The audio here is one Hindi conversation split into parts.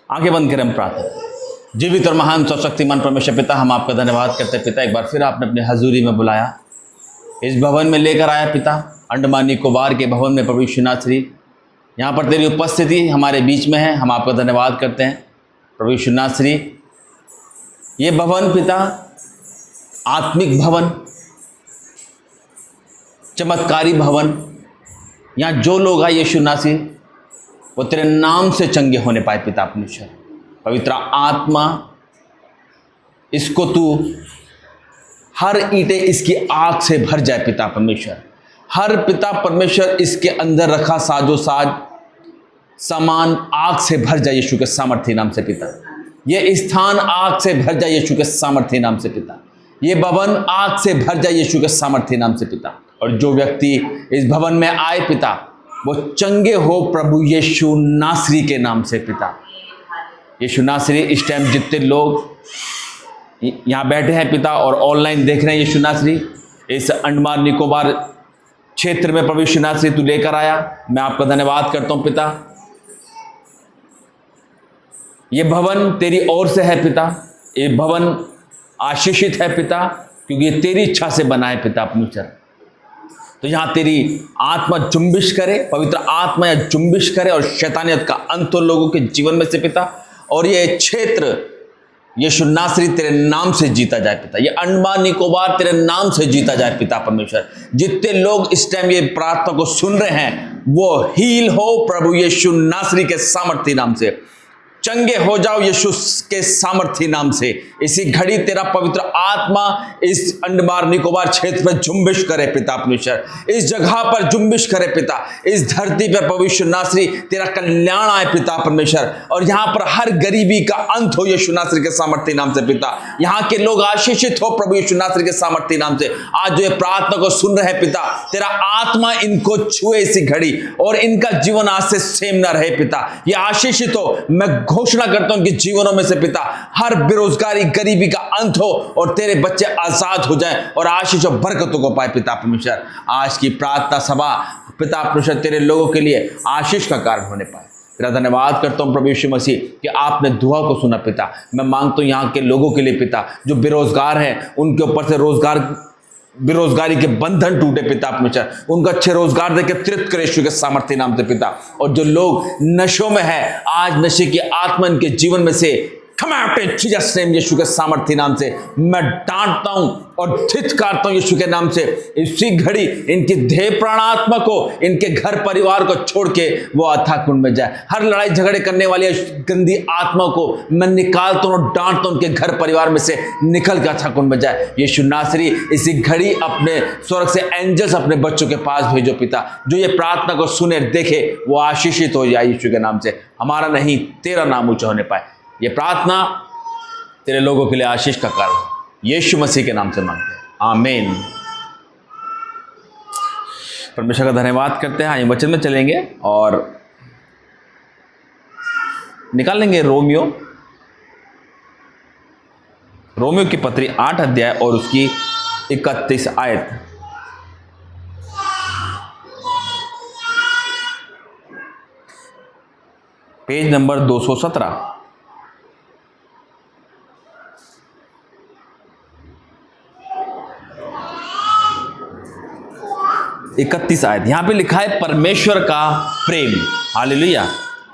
आंखें बंद करें, हम प्रार्थना करें। जीवित और महान सर्वशक्तिमान परमेश्वर पिता, हम आपका धन्यवाद करते हैं पिता, एक बार फिर आपने अपनी हजूरी में बुलाया, इस भवन में लेकर आया पिता, अंडमान निकोबार के भवन में। प्रभु यीशु नासरी, यहाँ पर तेरी उपस्थिति हमारे बीच में है, हम आपका धन्यवाद करते हैं प्रभु यीशु नासरी। ये भवन पिता आत्मिक भवन, चमत्कारी भवन, यहाँ जो लोग आए यीशु नासरी वो तेरे नाम से चंगे होने पाए पिता परमेश्वर। पवित्र आत्मा, इसको तू हर ईंटें इसकी आग से भर जाए पिता परमेश्वर। हर पिता परमेश्वर इसके अंदर रखा साजो साज सामान आग से भर जाए यीशु के सामर्थ्य नाम से पिता। ये स्थान आग से भर जाए यीशु के सामर्थ्य नाम से पिता। ये भवन आग से भर जाए यीशु के सामर्थ्य नाम से पिता। और जो व्यक्ति इस भवन में आए पिता, वो चंगे हो प्रभु यीशु नासरी के नाम से पिता। यीशु नासरी, इस टाइम जितने लोग यहाँ बैठे हैं पिता और ऑनलाइन देख रहे हैं यीशु नासरी, इस अंडमान निकोबार क्षेत्र में प्रभु यीशु नासरी तू लेकर आया, मैं आपका धन्यवाद करता हूँ पिता। ये भवन तेरी ओर से है पिता, ये भवन आशीषित है पिता, क्योंकि ये तेरी इच्छा से बना है पिता परमेश्वर। तो यहाँ तेरी आत्मा जुम्बिश करे, पवित्र आत्मा या जुम्बिश करे और शैतानियत का अंत हो लोगों के जीवन में से पिता। और ये क्षेत्र यीशु नासरी तेरे नाम से जीता जाए पिता। ये अंडमान निकोबार तेरे नाम से जीता जाए पिता परमेश्वर। जितने लोग इस टाइम ये प्रार्थना को सुन रहे हैं वो हील हो प्रभु यीशु नासरी के सामर्थ्य नाम से। चंगे हो जाओ यीशु के सामर्थ्य नाम से। इसी घड़ी तेरा पवित्र आत्मा इस अंडमान निकोबार क्षेत्र पर जुम्बिश करे पिता परमेश्वर। इस जगह पर जुम्बिश करे पिता। इस धरती पर प्रभु यीशु नासरी तेरा कल्याण आए पिता परमेश्वर। और यहाँ पर हर गरीबी का अंत हो यीशु नासरी के सामर्थ्य नाम से पिता। यहाँ के लोग आशीषित हो प्रभु यीशु नासरी के सामर्थ्य नाम से। आज जो ये प्रार्थना को सुन रहे पिता, तेरा आत्मा इनको छुए इसी घड़ी और इनका जीवन आज से सेम न रहे पिता। ये आशीषित हो। मैं घोषणा करता हूं कि जीवनों में से पिता हर बेरोजगारी गरीबी का अंत हो और तेरे बच्चे आजाद हो जाएं और आशीष और बरकतों को पाए पिता परमेश्वर। आज की प्रार्थना सभा पिता परमेश्वर तेरे लोगों के लिए आशीष का कारण होने पाए। तेरा धन्यवाद करता हूं प्रभु यीशु मसीह कि आपने दुआ को सुना पिता। मैं मांगता हूं यहाँ के लोगों के लिए पिता, जो बेरोजगार हैं उनके ऊपर से बेरोजगारी के बंधन टूटे पिता परमेश्वर। उनको अच्छे रोजगार देकर तृप्त करे यीशु के सामर्थ्य नाम से पिता। और जो लोग नशों में है, आज नशे की आत्मा इनके जीवन में से come out in Jesus name, यीशु के सामर्थ्य नाम से मैं डांटता हूं और धिक्कारता हूं यीशु के नाम से। इसी घड़ी इनकी देह प्राणात्मा को, इनके घर परिवार को छोड़ के वो अथाह कुंड में जाए। हर लड़ाई झगड़े करने वाली गंदी आत्मा को मैं निकालता हूं और डांटता हूं, उनके घर परिवार में से निकल के अथाह कुंड में जाए। यीशु नासरी, इसी घड़ी अपने स्वर्ग से एंजल्स अपने बच्चों के पास भेजो पिता। जो ये प्रार्थना को सुने देखे वो आशीषित हो जाए यीशु के नाम से। हमारा नहीं, तेरा नाम ऊंचा होने पाए। ये प्रार्थना तेरे लोगों के लिए आशीष का कारण यीशु मसीह के नाम से मांगते हैं, आमीन। परमेश्वर का धन्यवाद करते हैं। आइए वचन में चलेंगे और निकालेंगे रोमियो की पत्री 8 अध्याय और उसकी 31 आयत। Page number 217। 31 आयत। यहां पे लिखा है परमेश्वर का प्रेम। हालेलुया,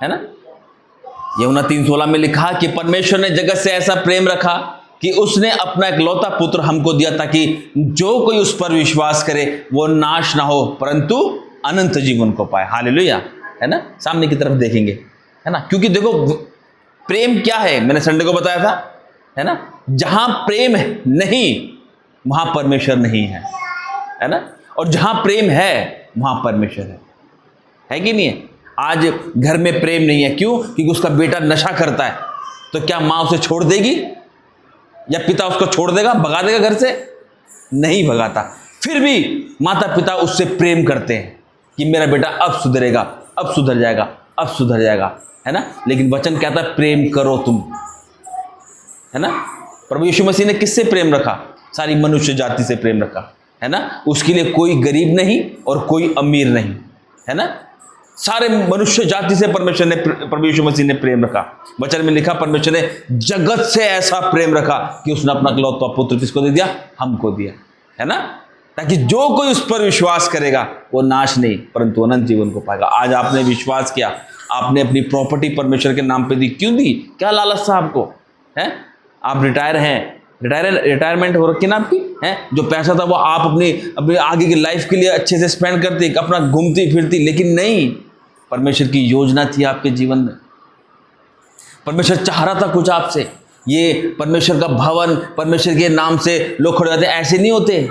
है ना। यूहन्ना 3:16 में लिखा कि परमेश्वर ने जगत से ऐसा प्रेम रखा कि उसने अपना इकलौता पुत्र हमको दिया, ताकि जो कोई उस पर विश्वास करे वो नाश ना हो परंतु अनंत जीवन को पाए। हालेलुया, है ना। सामने की तरफ देखेंगे, है ना। क्योंकि देखो प्रेम क्या है, मैंने संडे को बताया था, है ना। जहां प्रेम नहीं वहां परमेश्वर नहीं है ना। और जहां प्रेम है वहां परमेश्वर है कि नहीं है। आज घर में प्रेम नहीं है, क्यों? क्योंकि उसका बेटा नशा करता है, तो क्या माँ उसे छोड़ देगी या पिता उसको छोड़ देगा, भगा देगा घर से? नहीं भगाता। फिर भी माता पिता उससे प्रेम करते हैं कि मेरा बेटा अब सुधरेगा, अब सुधर जाएगा, अब सुधर जाएगा, है ना। लेकिन वचन कहता है प्रेम करो तुम, है ना। प्रभु यीशु मसीह ने किससे प्रेम रखा? सारी मनुष्य जाति से प्रेम रखा, है ना। उसके लिए कोई गरीब नहीं और कोई अमीर नहीं, है ना। सारे मनुष्य जाति से परमेश्वर ने, प्रभु यीशु मसीह ने प्रेम रखा। वचन में लिखा परमेश्वर ने जगत से ऐसा प्रेम रखा कि उसने अपना इकलौता पुत्र किसको दे दिया? हमको दिया, है ना, ताकि जो कोई उस पर विश्वास करेगा वो नाश नहीं परंतु अनंत जीवन को पाएगा। आज आपने विश्वास किया, आपने अपनी प्रॉपर्टी परमेश्वर के नाम पे दी, क्यों दी? क्या लालच था आपको? है आप रिटायर हैं, रिटायरमेंट हो रखी ना आपकी, है, जो पैसा था वो आप अपनी आगे की लाइफ के लिए अच्छे से स्पेंड करती, अपना घूमती फिरती, लेकिन नहीं, परमेश्वर की योजना थी आपके जीवन में। परमेश्वर चाह रहा था कुछ आपसे। ये परमेश्वर का भवन, परमेश्वर के नाम से लोग खड़े होते, ऐसे नहीं होते।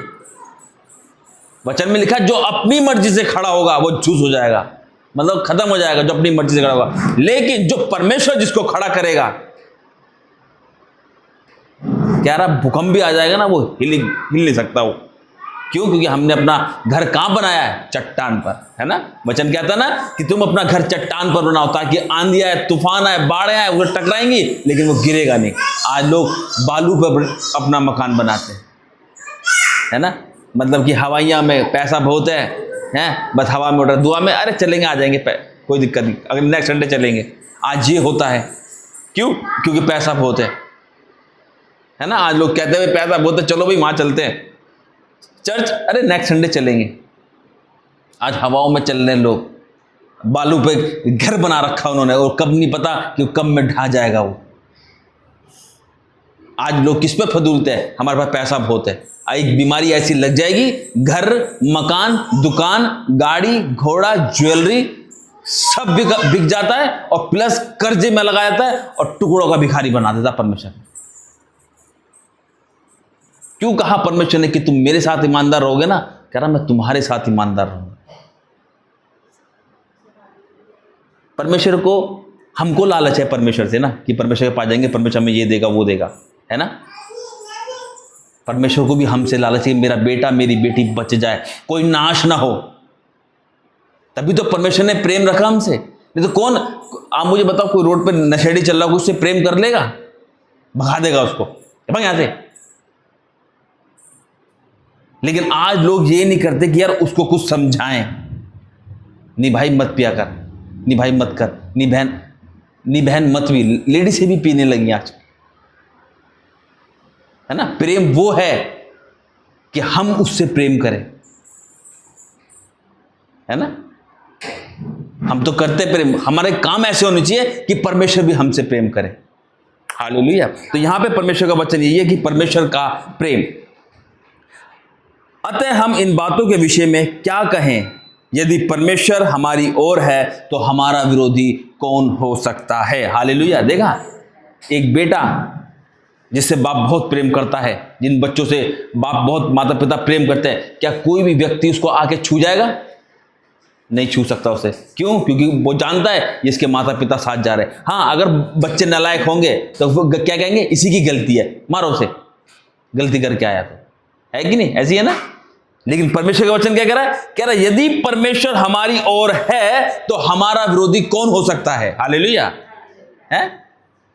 वचन में लिखा जो अपनी मर्जी से खड़ा होगा वो चूस हो जाएगा, मतलब खत्म हो जाएगा जो अपनी मर्जी से खड़ा होगा। लेकिन जो परमेश्वर जिसको खड़ा करेगा, कह रहा भूकंप भी आ जाएगा ना, वो हिल नहीं सकता वो। क्यों? क्योंकि हमने अपना घर कहाँ बनाया है? चट्टान पर, है ना। वचन कहता है ना कि तुम अपना घर चट्टान पर बनाओ, ताकि आंधी आए, तूफान आए, बाढ़ आए, वो टकराएंगी लेकिन वो गिरेगा नहीं। आज लोग बालू पर अपना मकान बनाते हैं, है ना, मतलब कि हवाइयाँ में पैसा बहुत है, बस हवा में उड़ रहा, दुआ में अरे चलेंगे आ जाएंगे, कोई दिक्कत नहीं, अगले नेक्स्ट संडे चलेंगे। आज ये होता है, क्यों? क्योंकि पैसा बहुत है ना। आज लोग कहते हैं पैसा बहुत है, चलो भाई वहाँ चलते हैं चर्च, अरे नेक्स्ट संडे चलेंगे। आज हवाओं में चल रहे हैं लोग, बालू पे घर बना रखा उन्होंने, और कब नहीं पता कि कब में ढा जाएगा वो। आज लोग किस पे फदूलते हैं? हमारे पास पैसा बहुत है, एक बीमारी ऐसी लग जाएगी, घर, मकान, दुकान, गाड़ी, घोड़ा, ज्वेलरी सब बिक जाता है, और प्लस कर्जे में लगा जाता है, और टुकड़ों का भिखारी बना देता परमेश्वर। क्यों कहा परमेश्वर ने कि तुम मेरे साथ ईमानदार रहोगे ना? कह रहा मैं तुम्हारे साथ ईमानदार रहूंगा। परमेश्वर को, हमको लालच है परमेश्वर से ना, कि परमेश्वर के पास जाएंगे, परमेश्वर हमें ये देगा वो देगा, है ना। परमेश्वर को भी हमसे लालच है, मेरा बेटा मेरी बेटी बच जाए, कोई नाश ना हो। तभी तो परमेश्वर ने प्रेम रखा हमसे। नहीं तो कौन, आप मुझे बताओ, कोई रोड पे नशेड़ी चल रहा हो, उससे प्रेम कर लेगा? भगा देगा उसको, भाग यहाँ से। लेकिन आज लोग ये नहीं करते कि यार उसको कुछ समझाएं, नहीं भाई मत पिया कर, नहीं भाई मत कर, नहीं बहन मत पी। लेडी से भी पीने लगी आज, है ना। प्रेम वो है कि हम उससे प्रेम करें, है ना। हम तो करते प्रेम, हमारे काम ऐसे होने चाहिए कि परमेश्वर भी हमसे प्रेम करे। हालेलुया। तो यहां पे परमेश्वर का वचन यही है कि परमेश्वर का प्रेम। अतः हम इन बातों के विषय में क्या कहें? यदि परमेश्वर हमारी ओर है तो हमारा विरोधी कौन हो सकता है? हालेलुया। देखा, एक बेटा जिससे बाप बहुत प्रेम करता है, जिन बच्चों से बाप बहुत, माता पिता प्रेम करते हैं, क्या कोई भी व्यक्ति उसको आके छू जाएगा? नहीं छू सकता उसे। क्यों? क्योंकि वो जानता है इसके माता पिता साथ जा रहे हैं। हाँ, अगर बच्चे नालायक होंगे तो वो क्या कहेंगे? इसी की गलती है, मारो उसे, गलती करके आया तो, है कि नहीं? ऐसी है ना। लेकिन परमेश्वर का वचन क्या कह रहा है? कह रहा है यदि परमेश्वर हमारी ओर है तो हमारा विरोधी कौन हो सकता है? हालेलुया। है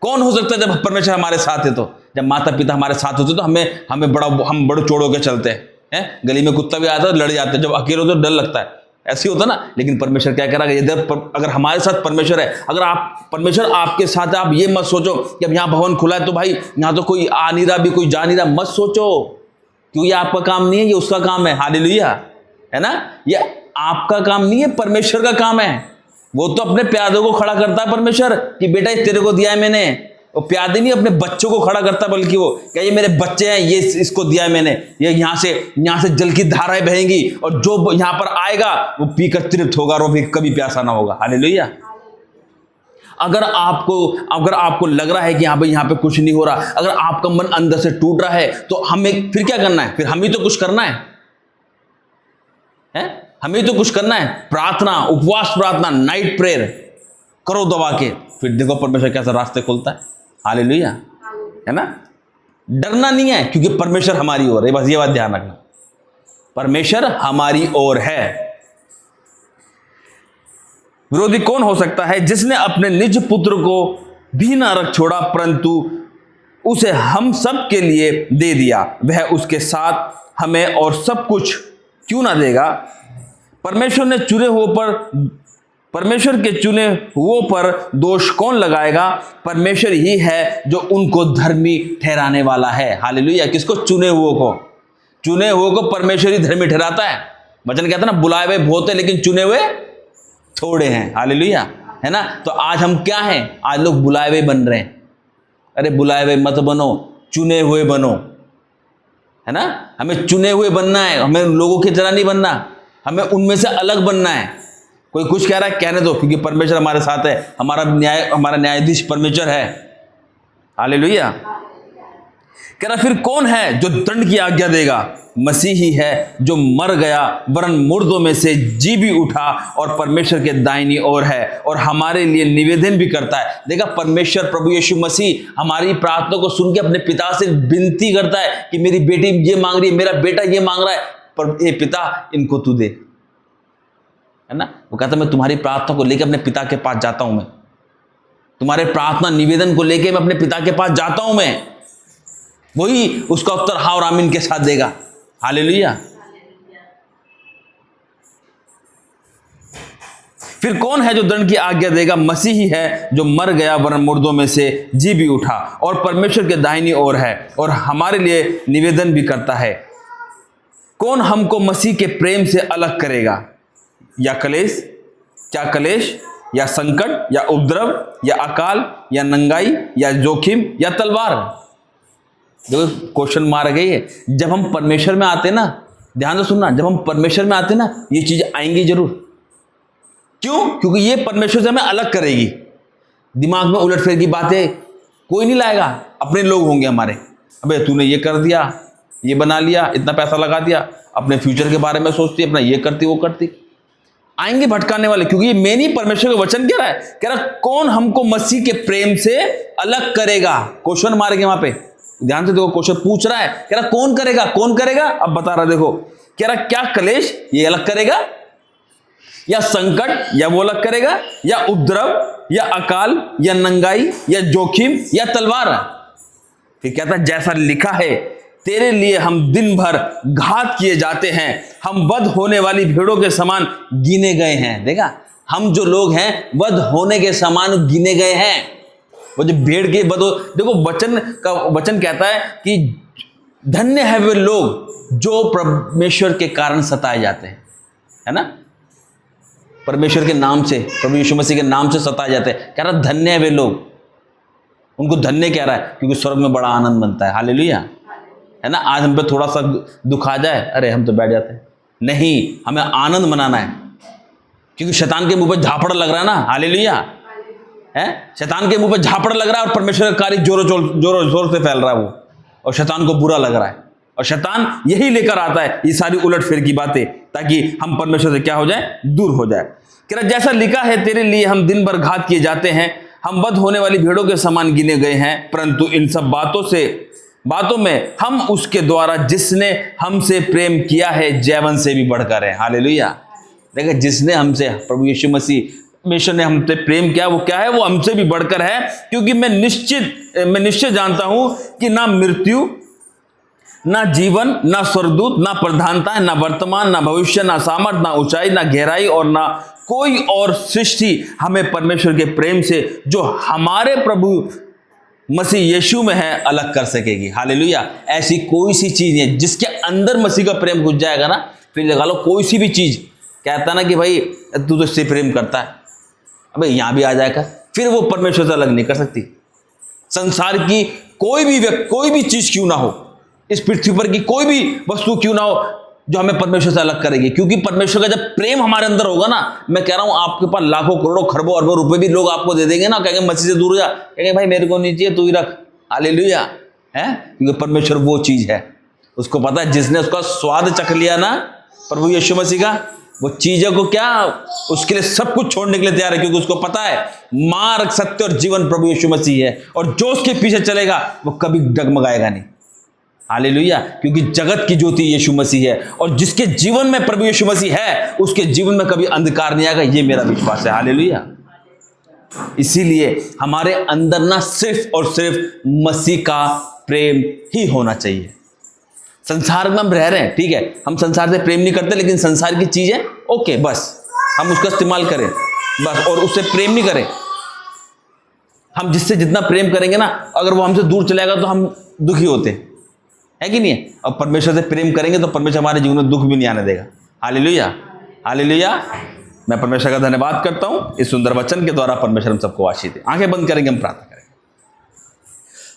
कौन हो सकता है जब परमेश्वर हमारे साथ है? तो जब माता पिता हमारे साथ होते तो हम बड़े चोड़ होकर चलते हैं। गली में कुत्ता भी आता है लड़ जाते हैं, जब अकेले होते तो डर लगता है, ऐसे होता ना। लेकिन परमेश्वर क्या कह रहा है? यदि अगर हमारे साथ परमेश्वर है, अगर आप परमेश्वर आपके साथ है, आप ये मत सोचो कि अब यहाँ भवन खुला है तो भाई यहाँ तो कोई आ नहीं रहा, भी कोई जा नहीं रहा, मत सोचो, क्योंकि ये आपका काम नहीं है, ये उसका काम है। हालेलुया, है ना। ये आपका काम नहीं है, परमेश्वर का काम है। वो तो अपने प्यादों को खड़ा करता है परमेश्वर कि बेटा ये तेरे को दिया है मैंने। वो प्यादे नहीं अपने बच्चों को खड़ा करता, बल्कि वो क्या, ये मेरे बच्चे हैं, ये इसको दिया है मैंने, ये यहाँ से जल की धाराएं बहेंगी, और जो यहाँ पर आएगा वो पीकर तृप्त होगा और वो भी कभी प्यासा ना होगा। हालेलुया। अगर आपको लग रहा है कि यहाँ पे कुछ नहीं हो रहा, अगर आपका मन अंदर से टूट रहा है, तो हमें फिर क्या करना है? फिर हमें तो कुछ करना है, हमें तो कुछ करना है। प्रार्थना, उपवास प्रार्थना, नाइट प्रेयर करो दबा के, फिर देखो परमेश्वर कैसा रास्ते खोलता है। हालेलुया, है ना। डरना नहीं है, क्योंकि परमेश्वर हमारी ओर है। बस ये बात ध्यान रखना, परमेश्वर हमारी ओर है। विरोधी कौन हो सकता है? जिसने अपने निज पुत्र को भी न रख छोड़ा, परंतु उसे हम सब के लिए दे दिया, वह उसके साथ हमें और सब कुछ क्यों ना देगा? परमेश्वर ने चुने हुए पर परमेश्वर के चुने हुओं पर दोष कौन लगाएगा? परमेश्वर ही है जो उनको धर्मी ठहराने वाला है। हालेलुया। किसको? चुने हुओं को। चुने हुओं को परमेश्वर ही धर्मी ठहराता है। वचन कहता है ना, बुलाए हुए बहुत है लेकिन चुने हुए थोड़े हैं। हालेलुया, है ना। तो आज हम क्या हैं? आज लोग बुलाए हुए बन रहे हैं। अरे बुलाए हुए मत बनो, चुने हुए बनो, है ना। हमें चुने हुए बनना है, हमें लोगों की तरह नहीं बनना, हमें उनमें से अलग बनना है। कोई कुछ कह रहा है, कहने दो, क्योंकि परमेश्वर हमारे साथ है। हमारा न्यायाधीश परमेश्वर है। हालेलुया। कह रहा फिर कौन है जो दंड की आज्ञा देगा? मसीह ही है जो मर गया वरन मुर्दों में से जी भी उठा और परमेश्वर के दाहिनी ओर है और हमारे लिए निवेदन भी करता है। देखा, परमेश्वर प्रभु यीशु मसीह हमारी प्रार्थना को सुन के अपने पिता से विनती करता है कि मेरी बेटी ये मांग रही है, मेरा बेटा ये मांग रहा है, पर ये पिता इनको तू दे, है ना। वो कहता मैं तुम्हारी प्रार्थना को लेकर अपने पिता के पास जाता हूं, मैं तुम्हारे प्रार्थना निवेदन को लेकर मैं अपने पिता के पास जाता हूं, मैं वही उसका उत्तर हाँ और आमीन के साथ देगा। हालेलुया। फिर कौन है जो दंड की आज्ञा देगा? मसीह ही है जो मर गया वरन मुर्दों में से जी भी उठा और परमेश्वर के दाहिनी ओर है और हमारे लिए निवेदन भी करता है। कौन हमको मसीह के प्रेम से अलग करेगा? या क्लेश, क्या क्लेश या संकट या उपद्रव या अकाल या नंगाई या जोखिम या तलवार? देखो क्वेश्चन मार गई है। जब हम परमेश्वर में आते ना, ध्यान से सुनना, जब हम परमेश्वर में आते ना, ये चीज आएंगी जरूर। क्यों? क्योंकि ये परमेश्वर से हमें अलग करेगी। दिमाग में उलटफेर की बातें कोई नहीं लाएगा। अपने लोग होंगे हमारे, अबे तूने ये कर दिया, ये बना लिया, इतना पैसा लगा दिया, अपने फ्यूचर के बारे में सोचती, अपना ये करती वो करती, आएंगे भटकाने वाले। क्योंकि ये मेन ही परमेश्वर का वचन कह रहा है, कह रहा कौन हमको मसीह के प्रेम से अलग करेगा? क्वेश्चन मारेंगे वहां पे, ध्यान से देखो, क्वेश्चन पूछ रहा है, कह रहा कौन करेगा, कौन करेगा? अब बता रहा, देखो कह रहा क्या क्लेश ये अलग करेगा, या संकट या वो अलग करेगा, या उपद्रव या अकाल या नंगाई या जोखिम या तलवार? फिर कहता है जैसा लिखा है, तेरे लिए हम दिन भर घात किए जाते हैं, हम वध होने वाली भेड़ों के समान गिने गए हैं। देखा, हम जो लोग हैं वध होने के समान गिने गए हैं। वो जो भेड़ के वध, देखो वचन कहता है कि धन्य है वे लोग जो परमेश्वर के कारण सताए जाते हैं, है ना। परमेश्वर के नाम से, प्रभु यीशु मसीह के नाम से सताए जाते हैं। कह रहा धन्य है वे लोग, उनको धन्य कह रहा है, क्योंकि स्वर्ग में बड़ा आनंद बनता है। हालेलुया, है ना। आज हम पे थोड़ा सा दुख आ जाए, अरे हम तो बैठ जाते हैं। नहीं, हमें आनंद मनाना है, क्योंकि शैतान के मुंह पे झापड़ लग रहा है ना। हालेलुया, है, शैतान के मुंह पे झापड़ लग रहा है और परमेश्वर का कार्य जोरों जोर से फैल रहा है वो, और शैतान को बुरा लग रहा है। और शैतान यही लेकर आता है ये सारी उलटफेर की बातें, ताकि हम परमेश्वर से क्या हो जाए? दूर हो जाए। कह रहा जैसा लिखा है, तेरे लिए हम दिन भर घात किए जाते हैं, हम वध होने वाली भेड़ों के समान गिने गए हैं, परंतु इन सब बातों में हम उसके द्वारा जिसने हमसे प्रेम किया है जैवन से भी बढ़कर है। हालेलुया। देखिए, जिसने हमसे, प्रभु यीशु मसीह परमेश्वर ने हमसे प्रेम किया, वो क्या है? वो हमसे भी बढ़कर है। क्योंकि मैं निश्चय जानता हूं कि ना मृत्यु, ना जीवन, ना स्वर्गदूत, ना प्रधानता, ना वर्तमान, ना भविष्य, ना सामर्थ, ना ऊंचाई, ना गहराई और ना कोई और सृष्टि हमें परमेश्वर के प्रेम से जो हमारे प्रभु मसीह यीशु में है अलग कर सकेगी। हालेलुया। ऐसी कोई सी चीज है जिसके अंदर मसीह का प्रेम घुस जाएगा ना, फिर लगा लो कोई सी भी चीज, कहता ना कि भाई तू तो इससे प्रेम करता है, अबे यहां भी आ जाएगा, फिर वो परमेश्वर से अलग नहीं कर सकती। संसार की कोई भी चीज क्यों ना हो, इस पृथ्वी पर की कोई भी वस्तु क्यों ना हो, जो हमें परमेश्वर से अलग करेगी। क्योंकि परमेश्वर का जब प्रेम हमारे अंदर होगा ना, मैं कह रहा हूं आपके पास लाखों करोड़ों खरबों अरबों रुपए भी लोग आपको दे देंगे ना, कहेंगे मसीह से दूर हो जा, कहेंगे भाई मेरे को नहीं चाहिए, तू ही रख। हालेलुया, है, क्योंकि परमेश्वर वो चीज है, उसको पता है, जिसने उसका स्वाद चख लिया ना प्रभु यीशु मसीह का, वो चीजों को क्या, उसके लिए सब कुछ छोड़ने के लिए तैयार है। क्योंकि उसको पता है मार्ग, सत्य और जीवन प्रभु यीशु मसीह है, और जो उसके पीछे चलेगा वो कभी डगमगाएगा नहीं। हालेलुया। क्योंकि जगत की ज्योति यीशु मसीह है, और जिसके जीवन में प्रभु यीशु मसीह है उसके जीवन में कभी अंधकार नहीं आएगा, ये मेरा विश्वास है। हालेलुया। इसीलिए हमारे अंदर ना सिर्फ और सिर्फ मसीह का प्रेम ही होना चाहिए। संसार में हम रह रहे हैं, ठीक है, हम संसार से प्रेम नहीं करते, लेकिन संसार की चीजें ओके, बस हम उसका इस्तेमाल करें, बस, और उससे प्रेम नहीं करें। हम जिससे जितना प्रेम करेंगे ना, अगर वो हमसे दूर चलेगा तो हम दुखी होते हैं, है कि नहीं है? और परमेश्वर से प्रेम करेंगे तो परमेश्वर हमारे जीवन में दुख भी नहीं आने देगा। Hallelujah, hallelujah. मैं परमेश्वर का धन्यवाद करता हूं इस सुंदर वचन के द्वारा। परमेश्वर हम सबको आशीष दे। आंखें बंद करेंगे, हम प्रार्थना करेंगे।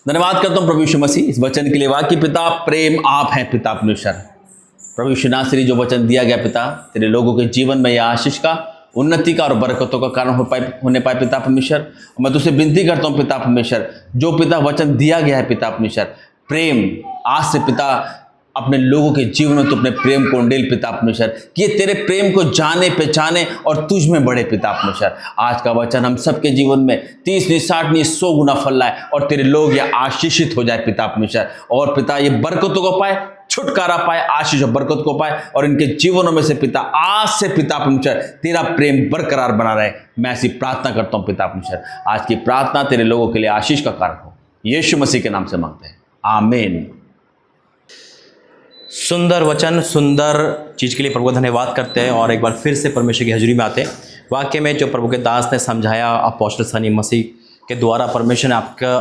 धन्यवाद करता हूं प्रभु यीशु मसीह इस वचन के लिए। वाकई पिता, प्रेम आप हैं पिता परमेश्वर। प्रभु यीशु नासरी, जो वचन दिया गया पिता, तेरे लोगों के जीवन में यह आशीष का, उन्नति का और बरकतों का कारण होने पाए पिता परमेश्वर। मैं तुझसे विनती करता हूं पिता परमेश्वर, जो पिता वचन दिया गया है पिता परमेश्वर, प्रेम, आज से पिता अपने लोगों के जीवन में तो अपने प्रेम को उंडेल पिता परमेश्वर, कि ये तेरे प्रेम को जाने पहचाने और तुझ में बढ़े पिता परमेश्वर। आज का वचन हम सबके जीवन में 30 नहीं 60 नहीं 100 गुना फल लाए और तेरे लोग ये आशीषित हो जाए पिता परमेश्वर। और पिता ये बरकतों को पाए, छुटकारा पाए, आशीष और बरकत को पाए, और इनके जीवनों में से पिता आज से पिता परमेश्वर तेरा प्रेम बरकरार बना रहे। मैं ऐसी प्रार्थना करता हूँ पिता परमेश्वर। आज की प्रार्थना तेरे लोगों के लिए आशीष का कारण हो, यीशु मसीह के नाम से मांगते हैं, आमीन। सुंदर वचन, सुंदर चीज़ के लिए प्रभु का धन्यवाद करते हैं और एक बार फिर से परमेश्वर की हजूरी में आते हैं। वाक्य में जो प्रभु के दास ने समझाया अपोस्टल सनी मसीह के द्वारा, परमेश्वर ने आपका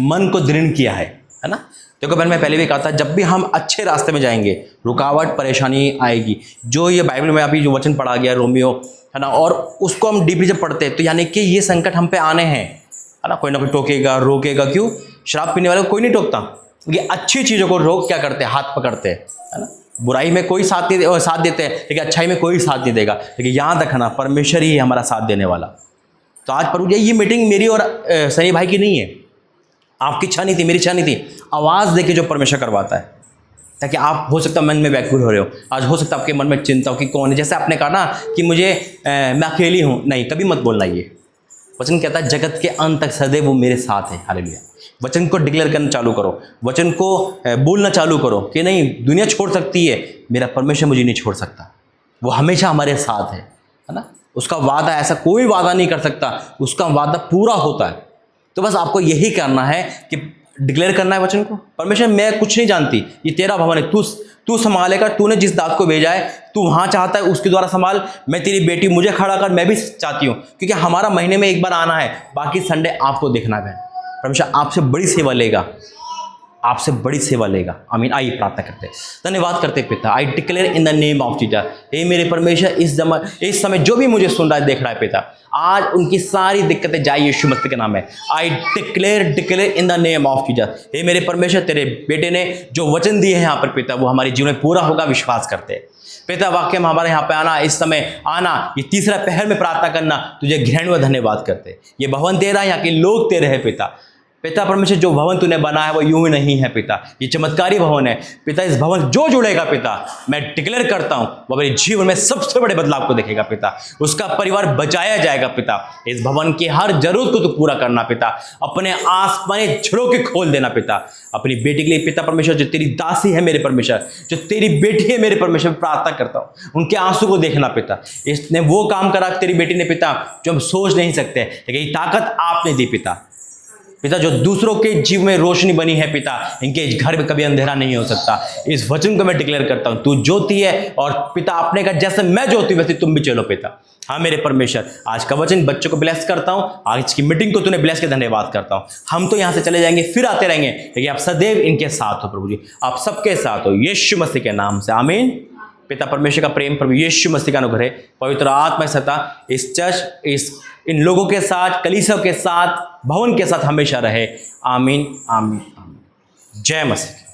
मन को दृढ़ किया है ना। देखो बहन, मैं पहले भी कहा था, जब भी हम अच्छे रास्ते में जाएंगे रुकावट परेशानी आएगी। जो ये बाइबल में अभी जो वचन पढ़ा गया रोमियो, है ना, और उसको हम डीपली जब पढ़ते हैं तो यानी कि ये संकट हम पे आने हैं, है ना। कोई ना कोई टोकेगा, रोकेगा। क्यों? शराब पीने वाले को कोई नहीं टोकता। ये अच्छी चीज़ों को रोक क्या करते हैं? हाथ पकड़ते हैं, है ना। बुराई में कोई साथ देते हैं, लेकिन अच्छाई में कोई साथ नहीं देगा। लेकिन याद रखना, परमेश्वर ही है हमारा साथ देने वाला। तो आज प्रभु जी, ये मीटिंग मेरी और सनी भाई की नहीं है, आपकी इच्छा नहीं थी, मेरी इच्छा नहीं थी। आवाज़ देके जो परमेश्वर करवाता है, ताकि आप हो सकता है मन में व्याकुल हो रहे हो, आज हो सकता है आपके मन में चिंता हो कि कौन है। जैसे आपने कहा ना कि मुझे मैं अकेली हूँ, नहीं, कभी मत बोलना। ये वचन कहता है जगत के अंत तक सदैव वो मेरे साथ है। हालेलुया। वचन को डिक्लेयर करना चालू करो, वचन को बोलना चालू करो कि नहीं, दुनिया छोड़ सकती है, मेरा परमेश्वर मुझे नहीं छोड़ सकता। वो हमेशा हमारे साथ है ना। उसका वादा, ऐसा कोई वादा नहीं कर सकता, उसका वादा पूरा होता है। तो बस आपको यही करना है कि डिक्लेयर करना है वचन को। परमेश्वर, मैं कुछ नहीं जानती, ये तेरा भवन है, तू संभालेगा। तूने जिस दास को भेजा है, तू वहाँ चाहता है उसके द्वारा संभाल। मैं तेरी बेटी, मुझे खड़ा कर, मैं भी चाहती हूँ, क्योंकि हमारा महीने में एक बार आना है, बाकी संडे आपको देखना है। परमेश्वर आपसे बड़ी सेवा लेगा, आपसे बड़ी सेवा लेगा। आमीन। आइए प्रार्थना करते हैं, धन्यवाद करते पिता। I declare in the name of Jesus, हे मेरे परमेश्वर, इस समय जो भी मुझे सुन रहा है, देख रहा है पिता, आज उनकी सारी दिक्कतें जाए यीशु मसीह के नाम में। I declare in the name of Jesus. हे मेरे परमेश्वर, तेरे बेटे ने जो वचन दिए हैं यहाँ पर पिता, वो हमारे जीवन में पूरा होगा, विश्वास करते हैं पिता। वाक्य में हमारे यहाँ पे आना, इस समय आना, ये तीसरा पहर में प्रार्थना करना, तुझे घृण व धन्यवाद करते। ये भवन तेरा, यहाँ के लोग तेरे हैं पिता। पिता परमेश्वर, जो भवन तूने बनाया है वो यूं ही नहीं है पिता, ये चमत्कारी भवन है पिता। इस भवन जो जुड़ेगा पिता, मैं डिक्लेयर करता हूं, वो मेरे जीवन में सबसे बड़े बदलाव को देखेगा पिता। उसका परिवार बचाया जाएगा पिता। इस भवन की हर जरूरत को तू पूरा करना पिता। अपने आसमानी झरोखे खोल देना पिता, अपनी बेटी के लिए पिता परमेश्वर, जो तेरी दासी है मेरे परमेश्वर, जो तेरी बेटी है मेरे परमेश्वर, प्रार्थना करता हूँ उनके आंसू को देखना पिता। इसने वो काम करा तेरी बेटी ने पिता, जो हम सोच नहीं सकते, लेकिन ये ताकत आपने दी पिता। पिता, जो दूसरों के जीव में रोशनी बनी है पिता, इनके घर में कभी अंधेरा नहीं हो सकता। इस वचन को मैं डिक्लेयर करता हूं, तू ज्योति है, और पिता आपने कहा जैसे मैं ज्योति वैसे तुम भी चलो पिता। हाँ मेरे परमेश्वर, आज का वचन बच्चों को ब्लेस करता हूं, आज की मीटिंग को तूने ब्लेस के धन्यवाद करता हूं। हम तो यहां से चले जाएंगे, फिर आते रहेंगे, लेकिन आप सदैव इनके साथ हो प्रभु जी, आप सबके साथ हो, यीशु मसीह के नाम से आमीन। पिता परमेश्वर का प्रेम, प्रभु यीशु मसीह का अनुग्रह, पवित्र आत्मा सत्ता इस चर्च, इन लोगों के साथ, कलीसिया के साथ, भवन के साथ हमेशा रहे। आमीन आमीन आमीन। जय मसीह।